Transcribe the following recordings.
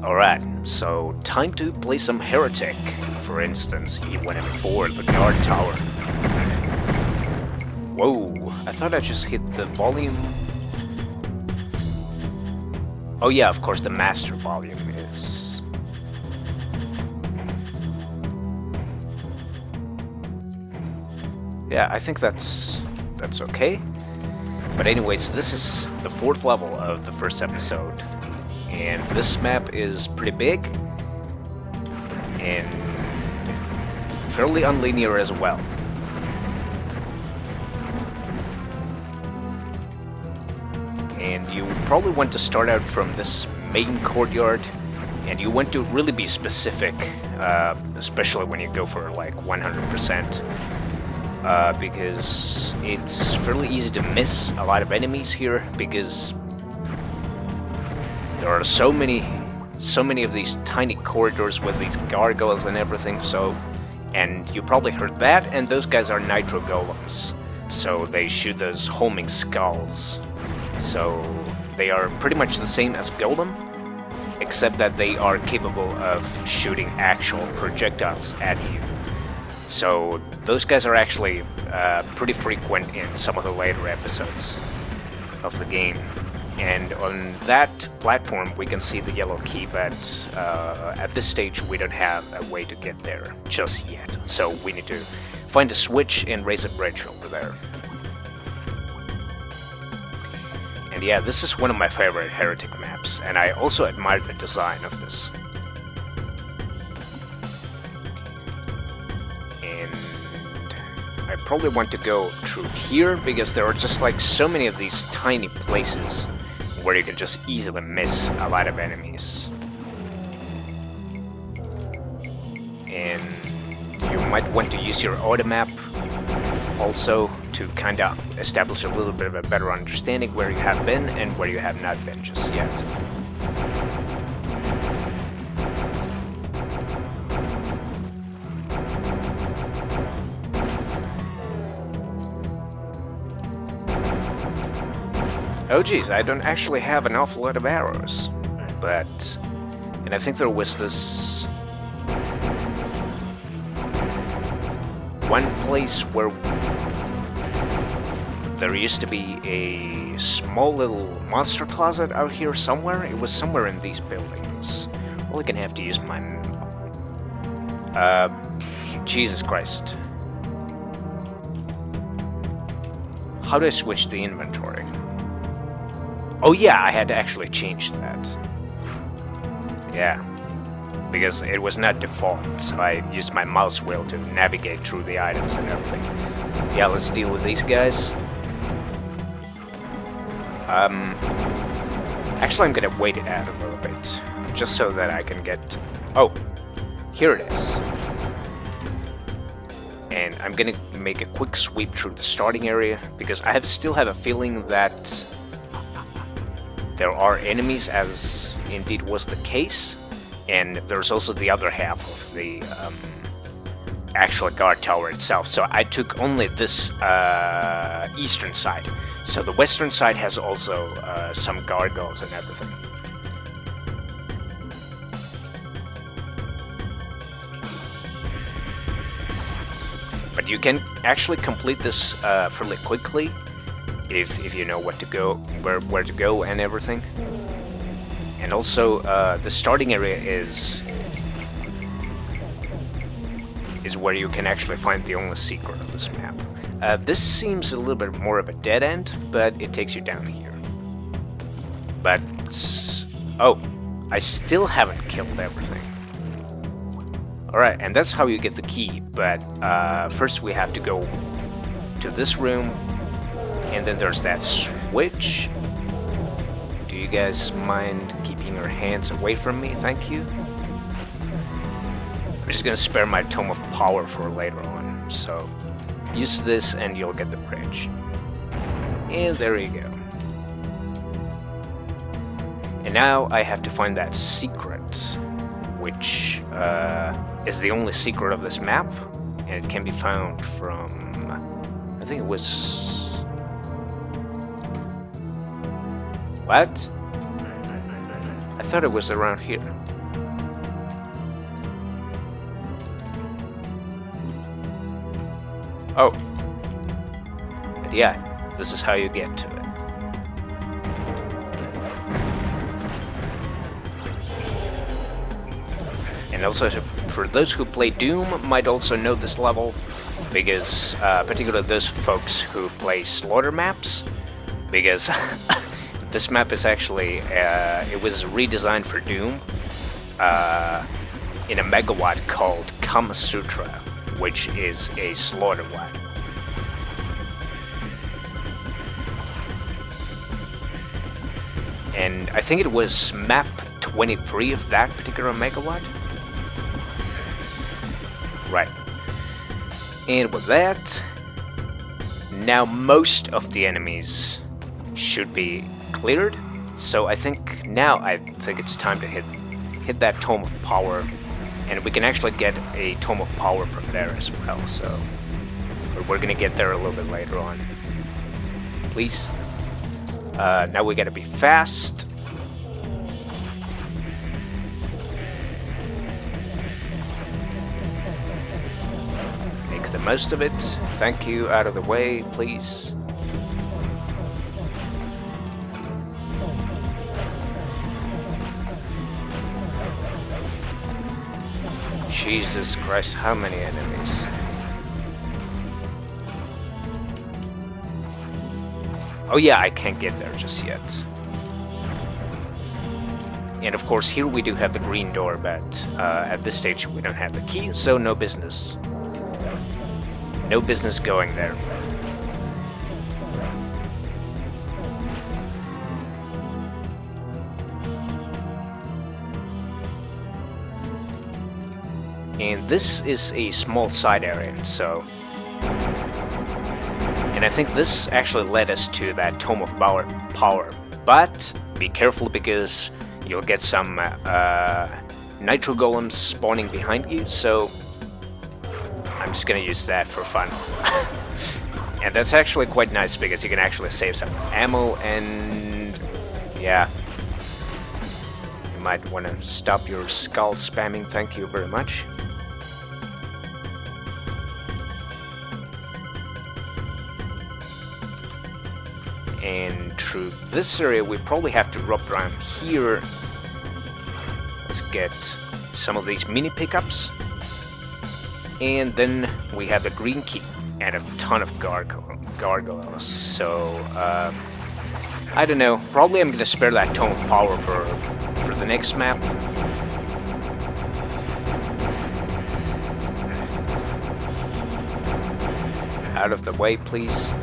Alright, so time to play some Heretic. For instance, E1M4, the guard tower. Whoa, I thought I just hit the volume. Oh yeah, of course the master volume is... Yeah, I think that's okay. But anyways, this is the 4th level of the first episode. And this map is pretty big and fairly unlinear as well. And you probably want to start out from this main courtyard, and you want to really be specific, especially when you go for like 100%, because it's fairly easy to miss a lot of enemies here, because there are so many of these tiny corridors with these gargoyles and everything, and you probably heard that, and those guys are nitro golems, so they shoot those homing skulls. So they are pretty much the same as golem, except that they are capable of shooting actual projectiles at you. So those guys are actually pretty frequent in some of the later episodes of the game. And on that platform we can see the yellow key, but at this stage we don't have a way to get there just yet. So we need to find a switch and raise a bridge over there. And yeah, this is one of my favorite Heretic maps, and I also admire the design of this. And I probably want to go through here, because there are just like so many of these tiny places where you can just easily miss a lot of enemies. And you might want to use your auto map also to kind of establish a little bit of a better understanding where you have been and where you have not been just yet. Oh geez, I don't actually have an awful lot of arrows, but... And I think there was this... one place where there used to be a small little monster closet out here somewhere. It was somewhere in these buildings. Well, I'm gonna have to use my... Jesus Christ. How do I switch the inventory? Oh yeah, I had to actually change that. Yeah. Because it was not default, so I used my mouse wheel to navigate through the items and everything. Yeah, let's deal with these guys. Actually, I'm gonna wait it out a little bit, just so that I can get... Oh, here it is. And I'm gonna make a quick sweep through the starting area, because I still have a feeling that there are enemies, as indeed was the case. And there's also the other half of the actual guard tower itself. So I took only this eastern side. So the western side has also some gargoyles and everything. But you can actually complete this fairly quickly if you know what to go, where to go and everything. And also, the starting area is where you can actually find the only secret of this map. This seems a little bit more of a dead end, but it takes you down here. But... oh, I still haven't killed everything. Alright, and that's how you get the key, but first we have to go to this room, and then there's that switch. Do you guys mind keeping your hands away from me? Thank you. I'm just gonna spare my Tome of Power for later on, so use this and you'll get the bridge. And there you go. And now I have to find that secret, which is the only secret of this map, and it can be found from... I think it was... What? I thought it was around here. Oh. But yeah, this is how you get to it. And also, for those who play Doom, might also know this level, because particularly those folks who play Slaughter maps, because this map is actually, it was redesigned for Doom in a megawatt called Kama Sutra, which is a Slaughter watt. And I think it was map 23 of that particular megawatt. Right. And with that, now most of the enemies should be cleared. So I think it's time to hit that Tome of Power, and we can actually get a Tome of Power from there as well. So we're gonna get there a little bit later on. Please. Now we gotta be fast. Make the most of it. Thank you. Out of the way, please. Jesus Christ, how many enemies? Oh yeah, I can't get there just yet. And of course, here we do have the green door, but at this stage we don't have the key, so no business. No business going there. And this is a small side area, so... And I think this actually led us to that Tome of Power. But be careful, because you'll get some Nitro Golems spawning behind you, so... I'm just gonna use that for fun. And that's actually quite nice, because you can actually save some ammo, and... yeah. You might want to stop your skull spamming, thank you very much. And through this area we probably have to drop around here. Let's get some of these mini pickups. And then we have the green key and a ton of gargoyles. So, I don't know. Probably I'm gonna spare that Tome of Power for the next map. Out of the way, please.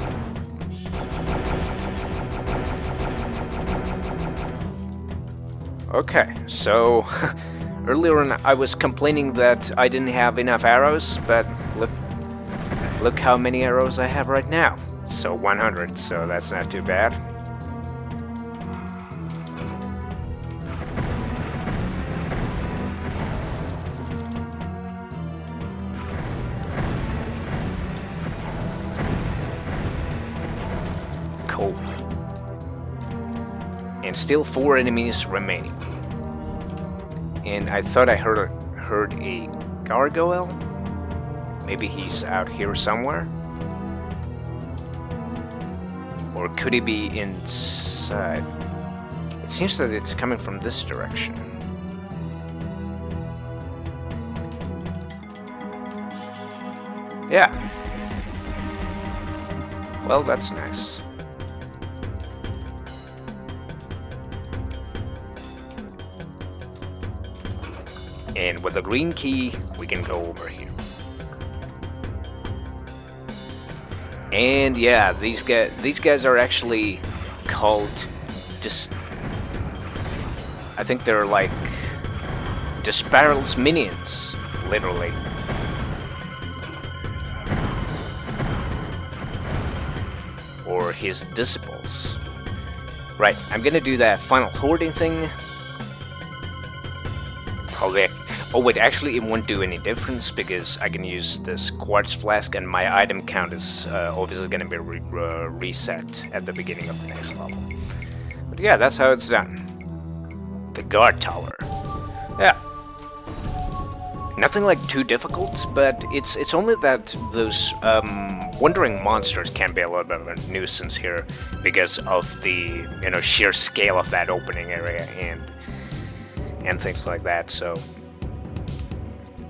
Okay, so earlier on I was complaining that I didn't have enough arrows, but look how many arrows I have right now. So 100, so that's not too bad. Cool. And still 4 enemies remaining. And I thought I heard a gargoyle. Maybe he's out here somewhere. Or could he be inside? It seems that it's coming from this direction. Yeah. Well, that's nice. And with the green key, we can go over here. And yeah, these guys are actually called I think they're like Disparal's minions, literally. Or his disciples. Right, I'm gonna do that final hoarding thing. Probably. Oh wait, actually it won't do any difference, because I can use this quartz flask and my item count is obviously going to be reset at the beginning of the next level. But yeah, that's how it's done. the guard tower. Yeah. Nothing like too difficult, but it's only that those wandering monsters can be a little bit of a nuisance here because of the sheer scale of that opening area and things like that. So,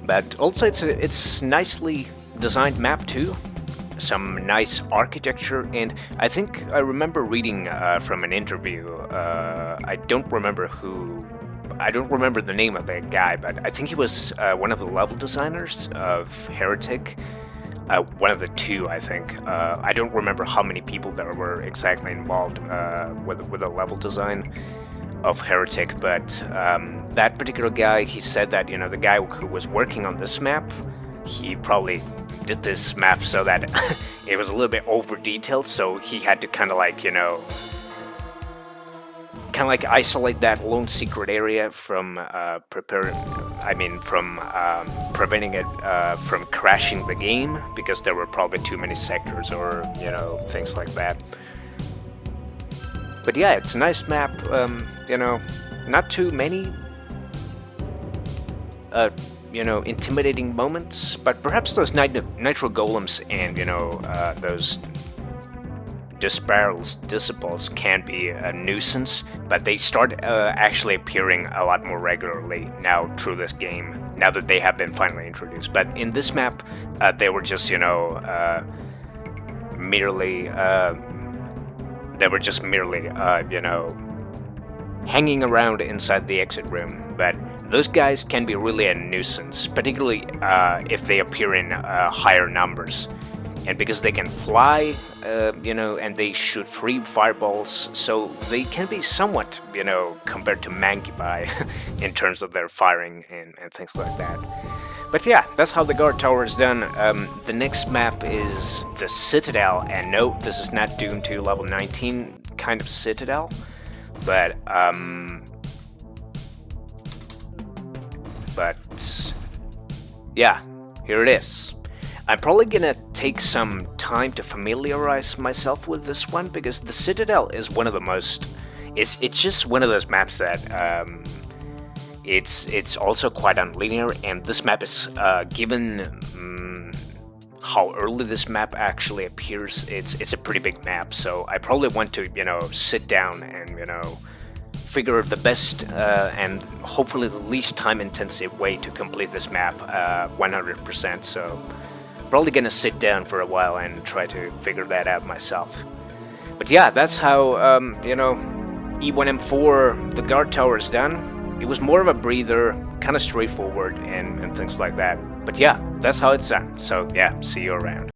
but also it's nicely designed map too. Some nice architecture, and I think I remember reading from an interview. I don't remember the name of that guy, but I think he was one of the level designers of Heretic. One of the two, I think. I don't remember how many people there were exactly involved with the level design of Heretic, but that particular guy, he said that the guy who was working on this map, he probably did this map so that it was a little bit over detailed, so he had to kind of like isolate that lone secret area from preventing it from crashing the game, because there were probably too many sectors or things like that. But yeah, it's a nice map. Not too many intimidating moments, but perhaps those nitro golems and those disciples can be a nuisance, but they start actually appearing a lot more regularly now through this game, now that they have been finally introduced. But in this map, they were just merely hanging around inside the exit room. But those guys can be really a nuisance, particularly if they appear in higher numbers. And because they can fly, and they shoot free fireballs, so they can be somewhat, compared to Mankibai in terms of their firing and things like that. But yeah, that's how the guard tower is done. The next map is the Citadel, and no, this is not Doom 2 level 19 kind of Citadel, but yeah, here it is. I'm probably gonna take some time to familiarize myself with this one, because the Citadel is one of the most... It's just one of those maps that it's also quite unlinear, and this map is given how early this map actually appears. It's a pretty big map, so I probably want to sit down and figure the best and hopefully the least time-intensive way to complete this map 100%. So probably gonna sit down for a while and try to figure that out myself. But yeah, that's how E1M4, the guard tower, is done. It was more of a breather, kind of straightforward and things like that. But yeah, that's how it's done. So yeah, see you around.